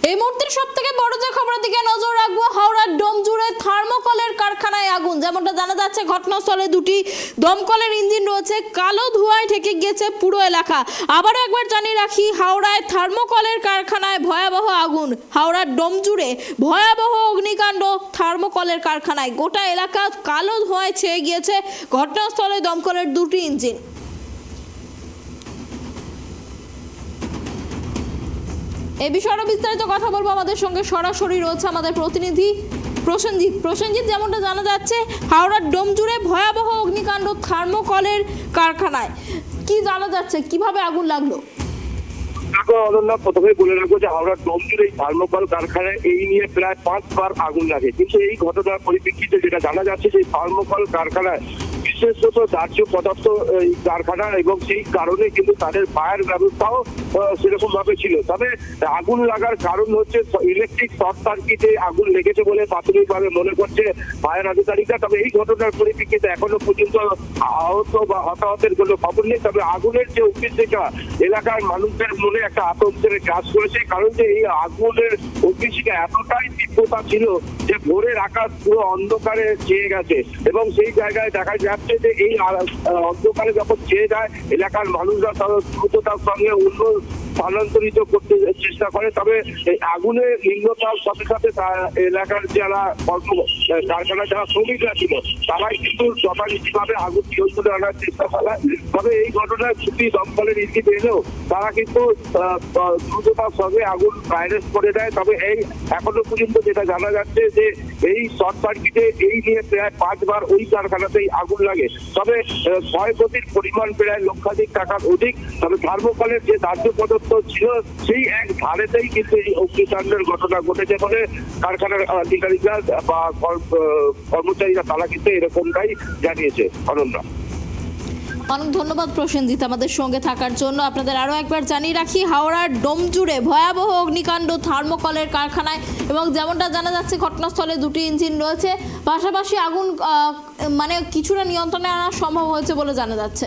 এই মুহূর্তের সবথেকে বড় যে খবরের দিকে নজর রাখবো, হাওড়ার ডোমজুড়ে থার্মোকলের কারখানায় আগুন। যেমনটা জানা যাচ্ছে, ঘটনাস্থলে দুটি দমকলের ইঞ্জিন রয়েছে, কালো ধোঁয়ায় ঢেকে গিয়েছে পুরো এলাকা। আবারও একবার জানিয়ে রাখি, হাওড়ায় থার্মোকলের কারখানায় ভয়াবহ আগুন। হাওড়ার ডোমজুড়ে ভয়াবহ অগ্নিকাণ্ড থার্মোকলের কারখানায়, গোটা এলাকা কালো ধোঁয়ায় ছেয়ে গিয়েছে। ঘটনাস্থলে দমকলের দুটি ইঞ্জিন। এই বিষয়ে আরো বিস্তারিত কথা বলবো, আমাদের সঙ্গে সরাসরি রয়েছে আমাদের প্রতিনিধি প্রসেনজিৎ। যেমনটা জানা যাচ্ছে, হাওড়ার ডোমজুড়ে ভয়াবহ অগ্নিকাণ্ড থার্মোকলের কারখানায়, কি জানা যাচ্ছে, কিভাবে আগুন লাগলো? অনন্যা, প্রথমে বলে রাখবো যে হাওড়ার ডোমজুড়ে এই থার্মোকল কারখানায় এই নিয়ে প্রায় 5 বার আগুন লাগে, কিন্তু এই ঘটনার পরিপ্রেক্ষিতে যেটা জানা যাচ্ছে, সেই থার্মোকল কারখানায় বিশেষত দাহ্য পদার্থ এই কারখানা, এবং সেই কারণে কিন্তু তাদের ফায়ার ব্যবস্থাও সেরকম ভাবে ছিল। তবে আগুন লাগার কারণ হচ্ছে ইলেকট্রিক শর্ট সার্কিটে আগুন লেগেছে বলে প্রাথমিকভাবে মনে করছে ফায়ার আধিকারিকরা। তবে এই ঘটনার পরিপ্রেক্ষিতে এখনো পর্যন্ত আহত বা হতাহতের কোনো খবর নেই। তবে আগুনের যে অগ্নিশিখা এলাকার মানুষদের মনে একটা আতঙ্কের কাজ করেছে, কারণ যে এই আগুনের অগ্নিশিখা এতটাই তীব্রতা ছিল যে ভোরের আকাশ পুরো অন্ধকারে ছেয়ে গেছে, এবং সেই জায়গায় দেখা যাচ্ছে যে এই অন্ধকারে যখন ছেয়ে যায়, এলাকার মানুষরা দ্রুততার সঙ্গে অন্য স্থানান্তরিত করতে চেষ্টা করে। তবে এই আগুনের নিম্নতার সাথে সাথে এলাকার যারা কারখানার যারা শ্রমিকরা ছিল, তারাই কিন্তু যথারীতিভাবে আগুন নিয়ন্ত্রণে আনার চেষ্টা চালায়। তবে এই ঘটনায় ছুটি দমকলের ইঙ্গিত এলেও তারা কিন্তু দ্রুততার সঙ্গে আগুন ভাইরাস করে দেয়। তবে এই এখনো পর্যন্ত যেটা জানা যাচ্ছে যে এই শর্ট সার্কিটে এই নিয়ে প্রায় 5 বার ওই কারখানাতেই আগুন লাগে। তবে ক্ষয়ক্ষতির পরিমাণ প্রায় লক্ষাধিক টাকার অধিক। তবে থার্মোকলের যে দাহ্য পদার্থ ছিল, সেই এক ধারেতেই কিন্তু এই অগ্নিকাণ্ডের ঘটনা ঘটেছে বলে কারখানার আধিকারিকরা বা কর্মচারীরা তারা কিন্তু এরকমটাই জানিয়েছে। অনন্যা, অনেক ধন্যবাদ প্রসেনজিৎ আমাদের সঙ্গে থাকার জন্য। আপনাদের আরও একবার জানিয়ে রাখি, হাওড়ার ডোমজুড়ে ভয়াবহ অগ্নিকাণ্ড থার্মোকলের কারখানায়, এবং যেমনটা জানা যাচ্ছে ঘটনাস্থলে দুটি ইঞ্জিন রয়েছে, পাশাপাশি আগুন কিছুটা নিয়ন্ত্রণে আনা সম্ভব হয়েছে বলে জানা যাচ্ছে।